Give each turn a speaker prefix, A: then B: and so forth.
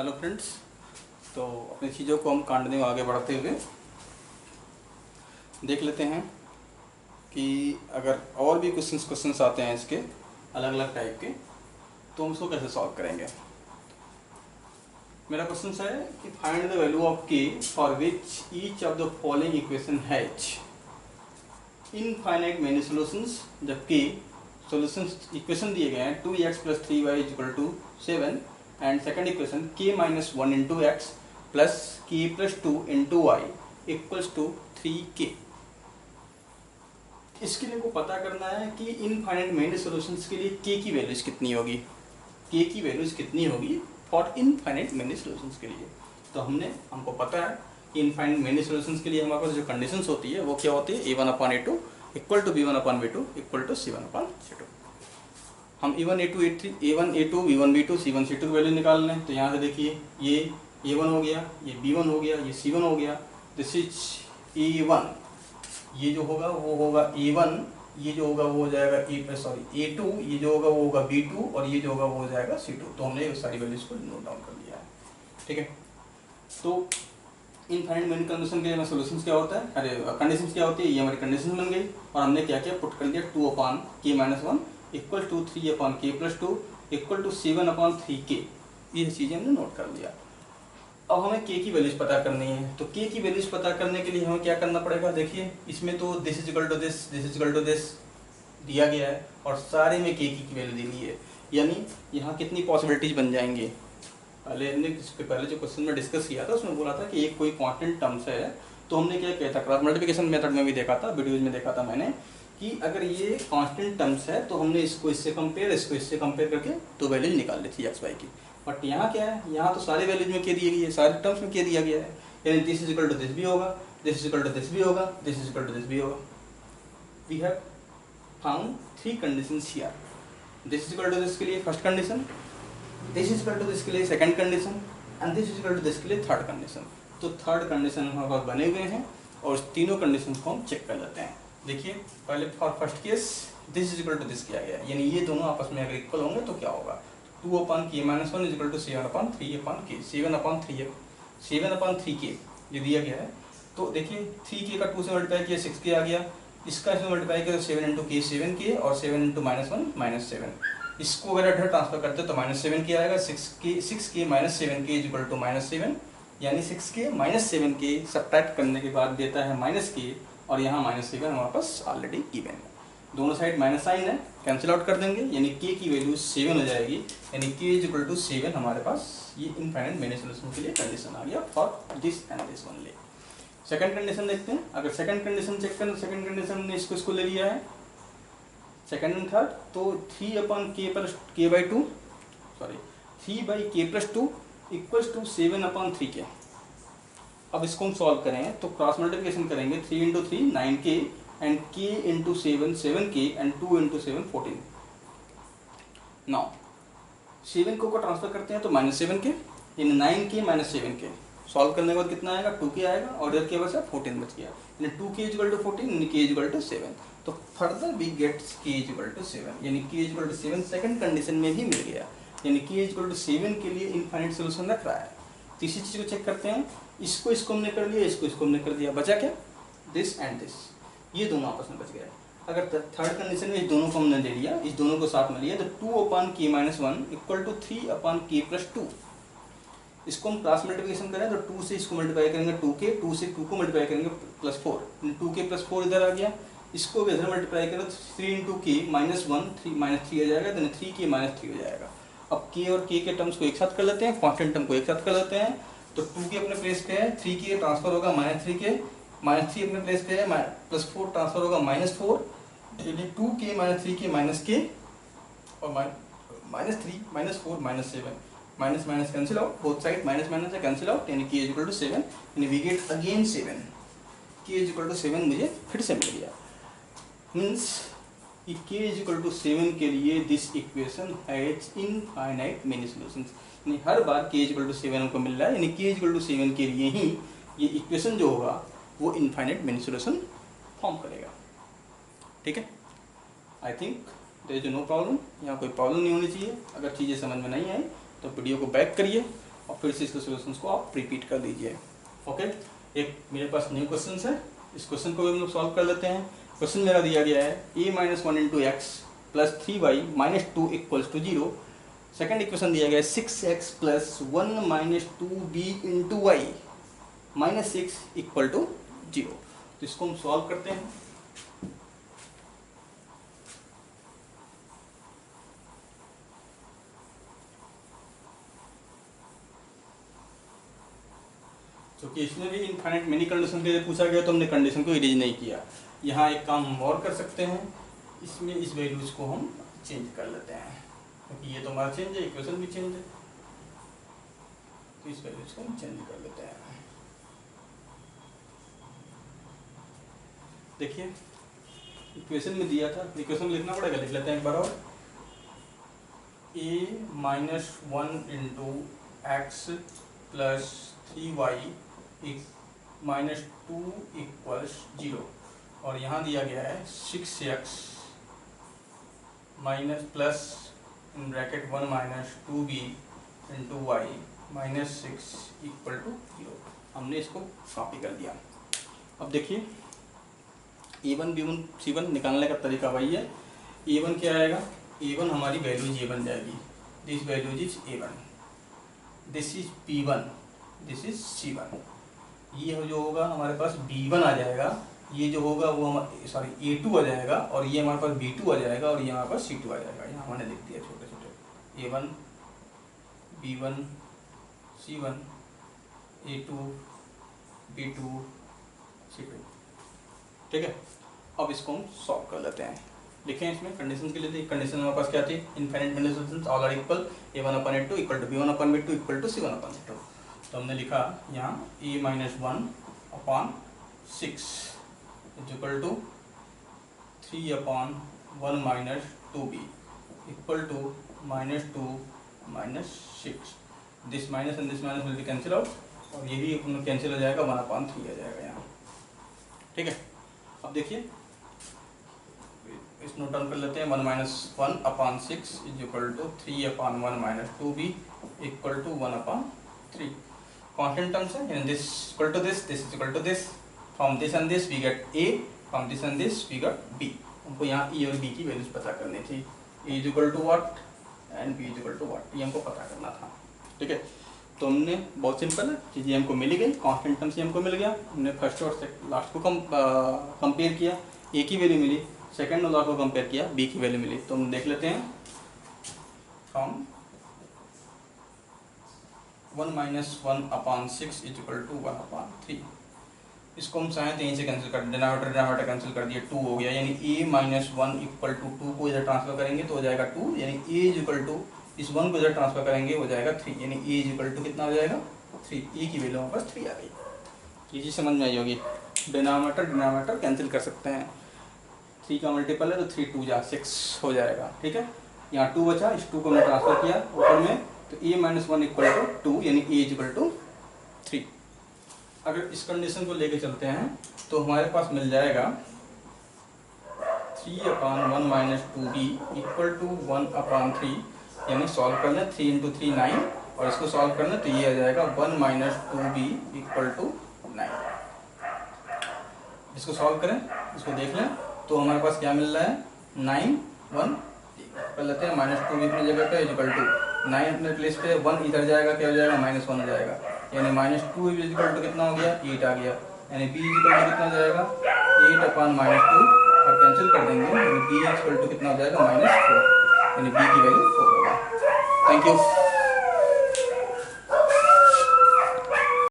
A: Hello friends. तो अपनी चीज़ों को हम कांडने में आगे बढ़ते हुए देख लेते हैं कि अगर और भी क्वेश्चंस आते हैं इसके अलग अलग टाइप के, तो हम उसको कैसे सॉल्व करेंगे। मेरा क्वेश्चन है कि फाइंड द वैल्यू ऑफ के for which each of the following equation has infinite many solutions. जबकि सॉल्यूशंस इक्वेशन दिए गए हैं 2x + 3y = 7 and second equation k - 1 × x plus k + 2 × y = 3k। इसके लिए को पता करना है कि इनफाइनाइट मेनी सॉल्यूशंस के लिए k की वैल्यूज कितनी होगी, k की वैल्यूज कितनी होगी फॉर इनफाइनाइट मेनी सॉल्यूशंस के लिए। तो हमको पता है कि इनफाइनाइट मेनी सॉल्यूशंस के लिए हमारे पास जो कंडीशंस होती है वो क्या होती है, a1/a2 = b1/b2 = c1/c2। हम a1 a2 a2 b1 b2 c1 c2 की वैल्यू निकाल लें। तो यहाँ से देखिए ये a1 हो गया, ये b1 हो गया, ये c1 हो गया। दिस इज a1, ये जो होगा वो होगा a1, ये जो होगा वो हो जाएगा a2, ये जो होगा वो होगा b2 और ये जो होगा वो हो जाएगा c2। तो हमने ये सारी वैल्यूज को नोट डाउन कर लिया है। ठीक है, तो इनफाइनाइट मेनी कंडीशन के सॉल्यूशंस क्या होता है, अरे कंडीशंस क्या होती है, ये हमारी कंडीशन बन गई और हमने क्या किया, पुट कर दिया 2/k - 1 = 3/k + 2 = 7/3k। ये चीज़ें हमने नोट कर लिया। अब हमें k की वैल्यूज पता करनी है। तो k की वैल्यूज पता करने के लिए हमें क्या करना पड़ेगा, देखिए इसमें तो this is equal to this दिया गया है और सारे में k की वैल्यू दी गई है। यानी यहाँ कितनी पॉसिबिलिटीज बन जाएंगी। पहले जो क्वेश्चन में डिस्कस किया था उसमें बोला था कि एक कोई कांस्टेंट टर्म्स है, तो हमने क्या किया था, क्रॉस मल्टीप्लिकेशन मेथड में भी देखा था, वीडियोज में देखा था मैंने कि अगर ये कांस्टेंट टर्म्स है तो हमने इसको इससे कंपेयर करके तो वैल्यूज निकाल ली थी एक्स वाई की। बट यहाँ क्या है, यहाँ तो सारे वैल्यूज में के दिए गई है, सारे टर्म्स में के दिया गया है। यानी this is equal to this भी होगा, this is equal to this भी होगा, this is equal to this भी होगा। We have found 3 conditions here. This is equal to this के लिए first condition, this is equal to this के लिए second condition and this is equal to this के लिए थर्ड कंडीशन। तो third condition हमारे पास बने हुए हैं और उस तीनों कंडीशन को हम चेक कर लेते हैं। देखिए पहले for first case this is equal to this किया गया, यानी ये दोनों आपस में अगर इक्वल होंगे तो क्या होगा, 2/k - 1 = 7/3k 7/3k ये दिया गया है। तो देखिए 3k का 2 से मल्टीप्लाई किया 6k आ गया, इसका इसमें मल्टीप्लाई किया तो 7 × k 7k और 7 × -1 -7। इसको अगर इधर ट्रांसफर करते तो -7k आएगा, 6k - 7k = -7, यानी 6k - 7k सब्ट्रैक्ट करने के बाद देता है -k और यहाँ -7 हमारे पास ऑलरेडी गिवन है। दोनों साइड माइनस साइन है, कैंसिल आउट कर देंगे, यानी k की वैल्यू 7 हो जाएगी, यानी k = 7 हमारे पास ये इनफाइनाइट मेनी सॉल्यूशन के लिए कंडीशन आ गया for this and this only. Second condition देखते हैं। अगर सेकंड कंडीशन चेक करें, सेकंड कंडीशन ने इसको ले लिया है सेकंड एंड थर्ड, तो 3/k + 2 = 7/3k। अब इसको हम सॉल्व करें तो क्रॉस मल्टीप्लिकेशन करेंगे, 3 × 3 9k and k × 7 7k and 2 × 7 14। Now 7 को ट्रांसफर करते हैं तो -7k, यानी 9k - 7k। सॉल्व करने के बाद कितना आएगा, 2k आएगा और इधर के बचा 14 बच गया, यानी 2k = 14 यानी k = 7। तो फर्दर वी गेट k = 7, यानी k = 7 सेकंड कंडीशन में ही मिल गया, यानी k = 7 के लिए इनफाइनाइट सॉल्यूशन रख रहा है। तीसरी चीज को चेक करते हैं, इसको हमने कर लिया, इसको हमने कर दिया, बचा क्या, दिस एंड दिस, ये दोनों आपस में बच गए। अगर थर्ड कंडीशन में इस दोनों को हमने ले लिया, इस दोनों को साथ में लिया, तो 2/k - 1 = 3/k + 2। इसको हम क्रॉस मल्टीप्लिकेशन करें तो 2 से इसको मल्टीप्लाई करेंगे 2k, 2 से 2 को मल्टीप्लाई करेंगे +4, 2k + 4 इधर आ गया। इसको भी इधर मल्टीप्लाई करें तो 3 × k - 1 -3 आ जाएगा, यानी 3k - 3 हो जाएगा। अब k और k के टर्म्स को एक साथ कर लेते हैं, कांस्टेंट टर्म को एक साथ कर लेते हैं। तो 2k अपने प्लेस पे है, 3k ट्रांसफर होगा -3k, -3 अपने प्लेस पे है, +4 ट्रांसफर होगा -4, यानी 2k - 3k -k और -3 -4 -7 minus minus cancel out, both side minus minus है कैंसिल आउट, यानी k = 7, यानी वी गेट अगेन 7, k = 7 मुझे फिर से मिल गया। मीन्स कि k = 7 के लिए this equation has infinite many solutions, यानी हर बार k = 7 हमको मिल रहा है, यानी k = 7 के लिए ही ये इक्वेशन जो होगा वो इनफाइनाइट मेनी सॉल्यूशन फॉर्म करेगा। ठीक है, I think there is no problem, यहाँ कोई प्रॉब्लम नहीं होनी चाहिए। अगर चीज़ें समझ में नहीं आई तो वीडियो को बैक करिए और फिर से इसके सोल्यूशंस को आप रिपीट कर लीजिए। ओके, एक मेरे पास न्यू क्वेश्चन है, इस क्वेश्चन को भी हम लोग सॉल्व कर लेते हैं। क्वेश्चन मेरा दिया गया है a-1 into x plus 3y minus 2 equals to 0। Second equation दिया गया है 6x plus 1 minus 2b into y minus 6 equal to 0। तो इसको हम सॉल्व करते हैं। क्योंकि इसमें भी इनफाइनाइट मेनी कंडीशन के लिए पूछा गया, तो हमने कंडीशन को इरेज नहीं किया। यहाँ एक काम हम और कर सकते हैं, इसमें इस वैल्यूज को हम चेंज कर लेते हैं, क्योंकि ये तो हमारा चेंज है, इक्वेशन भी चेंज है, तो इस वैल्यूज को हम चेंज कर लेते हैं। देखिए इक्वेशन में दिया था, इक्वेशन में लिखना पड़ेगा, लिख लेते हैं एक बार और। a-1 into x plus 3y minus 2 equals 0, और यहाँ दिया गया है 6x minus plus in bracket 1 minus 2b into y minus 6 equal to 0। हमने इसको कॉपी कर दिया। अब देखिए a1 b1 c1 निकालने का तरीका वही है। a1 क्या आएगा, a1 हमारी वैल्यू ये बन जाएगी, this value is a1, this is b1, this is c1। ये जो होगा हमारे पास b1 आ जाएगा, ये जो होगा वो सॉरी a2 आ जाएगा, और ये हमारे पास b2 आ जाएगा, और ये हमारे पास c2 आ जाएगा। यहाँ हमने लिख दिया छोटे छोटे a1 b1 c1 a2 b2 c2। ठीक है, अब इसको हम सॉल्व कर लेते हैं। लिखें इसमें कंडीशन के लिए, कंडीशन हमारे पास क्या थी, infinite many solutions all are equal a1/a2 equal to b1/b2 equal to c1/c2। तो हमने लिखा यहाँ a-1/6 is equal to 3/1 minus 2b equal to -2 minus 6। This minus and this minus will be cancel out, और ये भी cancel हो जाएगा, 1/3 आ जाएगा यहाँ। ठीक है, अब देखिए इस नोट डाउन कर लेते हैं। 1 minus 1/6 is equal to 3/1 minus 2b equal to 1/3। Constant terms है, and this equal to this is equal to this. From this and this we get a, from this and this we got b. हमको यहाँ e और b की values पता करनी थी। a is equal to what and b is equal to what, ये हमको पता करना था। ठीक है, तो हमने बहुत सिंपल है, चीज़ें हमको मिल गई, कांस्टेंट टर्म्स हमको मिल गया। हमने फर्स्ट और लास्ट को कंपेयर किया, a की वैल्यू मिली, सेकंड और लास्ट को कंपेयर किया, b की वैल्यू मिली। तो हम देख लेते हैं from 1 minus 1/6 is equal to 1/3। इसको हम चाहें तो यहीं से कैंसिल कर, डिनोमिनेटर कैंसिल कर दिया, 2 हो गया, यानी a-1 इक्वल टू 2 को इधर ट्रांसफर करेंगे तो हो जाएगा 2, यानी a इज इक्वल टू इस 1 को इधर ट्रांसफर करेंगे हो जाएगा 3, यानी a इज इक्वल टू कितना हो जाएगा 3। a की वैल्यू हमारे पास 3 आ गई। ये चीज़ समझ में आई होगी, डिनोमिनेटर कैंसिल कर सकते हैं, 3 का मल्टीपल है तो 3 2 जा 6 हो जाएगा। ठीक है, यहाँ 2 बचा, इस 2 को हमने ट्रांसफर किया ऊपर में, तो a-1 इक्वल टू 2, यानी a इज इक्वल टू 3। अगर इस कंडीशन को लेके चलते हैं तो हमारे पास मिल जाएगा 3/1 माइनस 2b इक्वल टू 1/3, यानी सॉल्व कर लें 3 × 3 9, और इसको सॉल्व कर लें तो ये आ जाएगा 1 माइनस 2b इक्वल टू 9। इसको सॉल्व करें, इसको देख लें तो हमारे पास क्या मिल रहा है 9 1 कर लेते हैं, -2b अपनी जगह पे इक्वल टू 9 अपने प्लेस पे, 1 इधर जाएगा, क्या हो जाएगा -1 हो जाएगा, यानी -2 इक्वल टू कितना हो गया 8 आ गया, यानी b इक्वल टू कितना हो जाएगा 8/-2, और कैंसिल कर देंगे, यानी b इक्वल टू कितना हो जाएगा -4, यानी b की वैल्यू 4 होगा। Thank you.